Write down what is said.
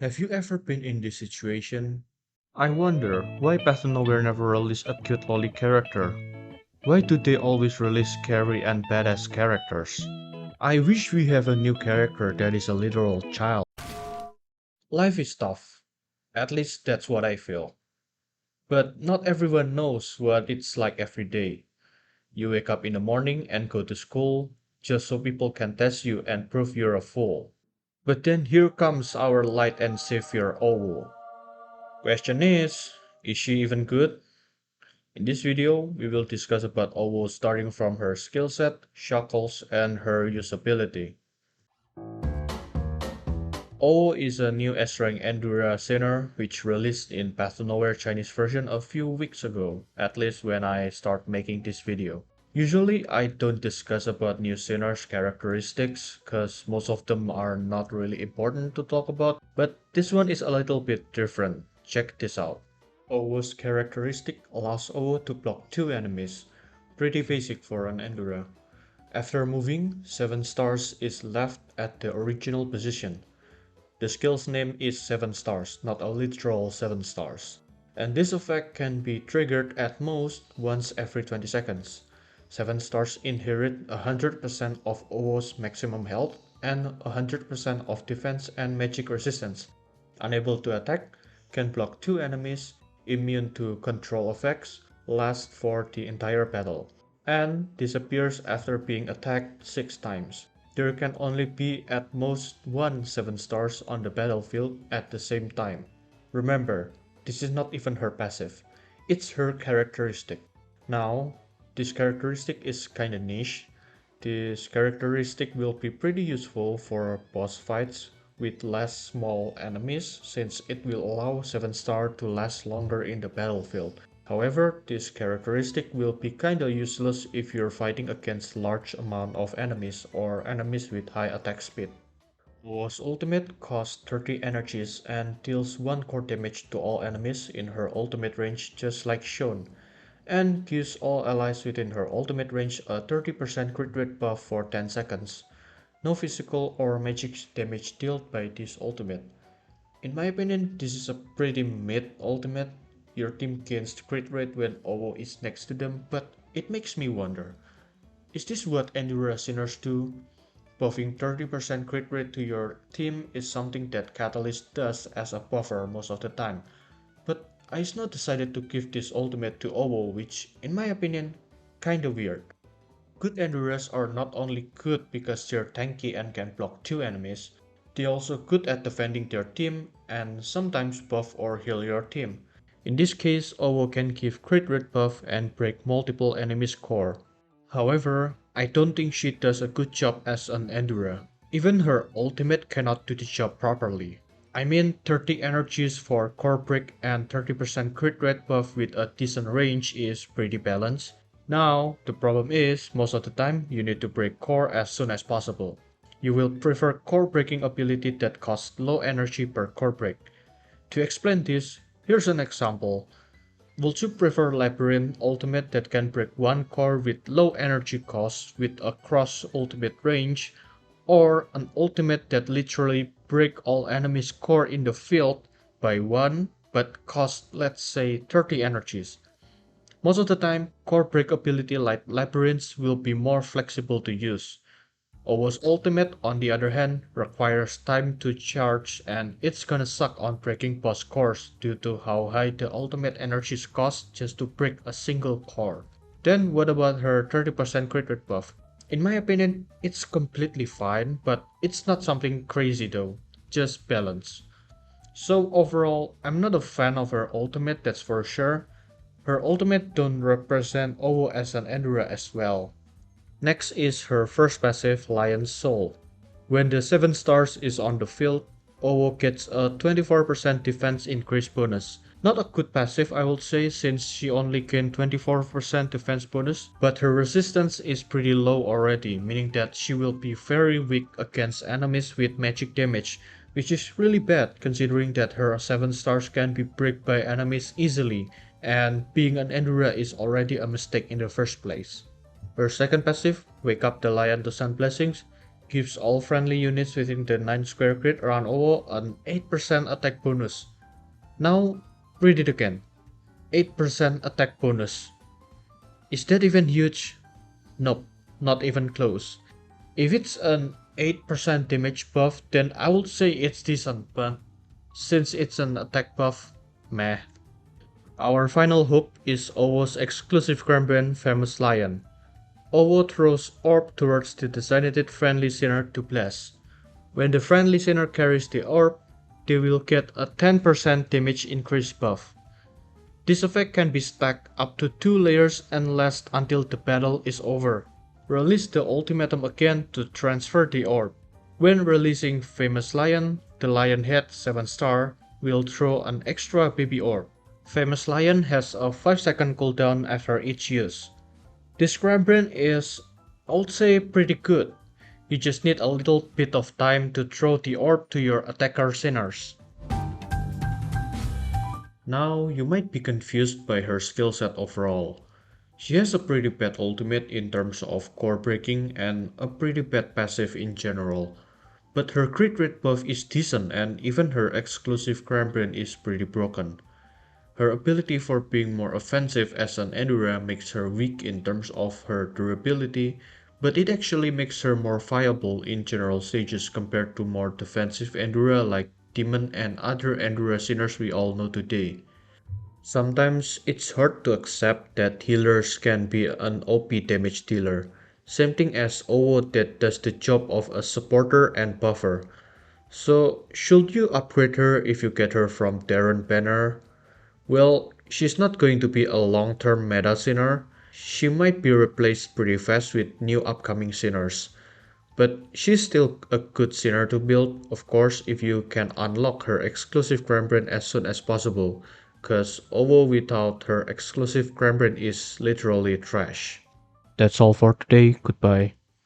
Have you ever been in this situation? I wonder why Path of Nowhere never released a cute lolly character. Why do they always release scary and badass characters? I wish we have a new character that is a literal child. Life is tough. At least that's what I feel. But not everyone knows what it's like every day. You wake up in the morning and go to school just so people can test you and prove you're a fool. But then here comes our light and savior OwO. Question is she even good? In this video, we will discuss about OwO starting from her skill set, shackles, and her usability. OwO is a new S-rank Endura sinner which released in Path to Nowhere Chinese version a few weeks ago, at least when I start making this video. Usually I don't discuss about new sinners characteristics cause most of them are not really important to talk about, but this one is a little bit different. Check this out. OwO's characteristic allows OwO to block 2 enemies, pretty basic for an Endura. After moving, 7 stars is left at the original position. The skill's name is 7 stars, not a literal 7 stars. And this effect can be triggered at most once every 20 seconds. 7 stars inherit 100% of OwO's maximum health and 100% of defense and magic resistance. Unable to attack, can block 2 enemies, immune to control effects, lasts for the entire battle, and disappears after being attacked 6 times. There can only be at most one 7 stars on the battlefield at the same time. Remember, this is not even her passive, it's her characteristic. Now, this characteristic is kinda niche. This characteristic will be pretty useful for boss fights with less small enemies since it will allow 7 star to last longer in the battlefield. However, this characteristic will be kinda useless if you're fighting against large amount of enemies or enemies with high attack speed. OwO's ultimate costs 30 energies and deals 1 core damage to all enemies in her ultimate range just like shown, and gives all allies within her ultimate range a 30% crit rate buff for 10 seconds. No physical or magic damage dealt by this ultimate. In my opinion, this is a pretty mid ultimate. Your team gains crit rate when OwO is next to them, but it makes me wonder, is this what Endura sinners do? Buffing 30% crit rate to your team is something that Catalyst does as a buffer most of the time, but Aisno decided to give this ultimate to OwO, which, in my opinion, kinda weird. Good Enduras are not only good because they're tanky and can block 2 enemies, they're also good at defending their team and sometimes buff or heal your team. In this case, OwO can give crit rate buff and break multiple enemies' core. However, I don't think she does a good job as an Endura. Even her ultimate cannot do the job properly. I mean 30 energies for core break and 30% crit rate buff with a decent range is pretty balanced. Now, the problem is, most of the time you need to break core as soon as possible. You will prefer core breaking ability that costs low energy per core break. To explain this, here's an example. Would you prefer Labyrinth ultimate that can break 1 core with low energy cost with a cross ultimate range, or an ultimate that literally break all enemies' core in the field by 1 but cost let's say 30 energies? Most of the time, core break ability like Labyrinths will be more flexible to use. OwO's ultimate, on the other hand, requires time to charge and it's gonna suck on breaking boss cores due to how high the ultimate energies cost just to break a single core. Then what about her 30% crit rate buff? In my opinion, it's completely fine, but it's not something crazy though, just balance. So overall, I'm not a fan of her ultimate, that's for sure. Her ultimate don't represent OwO as an Endura as well. Next is her first passive, Lion's Soul. When the 7 stars is on the field, OwO gets a 24% defense increase bonus. Not a good passive I would say since she only gained 24% defense bonus, but her resistance is pretty low already, meaning that she will be very weak against enemies with magic damage, which is really bad considering that her 7 stars can be bricked by enemies easily, and being an Endura is already a mistake in the first place. Her second passive, Wake Up the Lion to Sun Blessings, gives all friendly units within the 9 square grid around OWO an 8% attack bonus. Now, read it again. 8% attack bonus. Is that even huge? Nope, not even close. If it's an 8% damage buff, then I would say it's decent, but since it's an attack buff, meh. Our final hope is OWO's exclusive champion, Famous Lion. OWO throws orb towards the designated friendly sinner to bless. When the friendly sinner carries the orb, they will get a 10% damage increase buff. This effect can be stacked up to 2 layers and last until the battle is over. Release the ultimatum again to transfer the orb. When releasing Famous Lion, the Lion Head 7-star will throw an extra baby orb. Famous Lion has a 5-second cooldown after each use. This Scramble is, I would say, pretty good. You just need a little bit of time to throw the orb to your attacker sinners. Now, you might be confused by her skill set overall. She has a pretty bad ultimate in terms of core breaking and a pretty bad passive in general. But her crit rate buff is decent and even her exclusive Scramble is pretty broken. Her ability for being more offensive as an Endura makes her weak in terms of her durability, but it actually makes her more viable in general stages compared to more defensive Endura like Demon and other Endura sinners we all know today. Sometimes it's hard to accept that healers can be an OP damage dealer, same thing as OWO that does the job of a supporter and buffer. So should you upgrade her if you get her from Darren Banner? Well, she's not going to be a long-term meta sinner. She might be replaced pretty fast with new upcoming sinners. But she's still a good sinner to build, of course, if you can unlock her exclusive Crambrand as soon as possible, cause OWO without her exclusive Crambrand is literally trash. That's all for today, goodbye.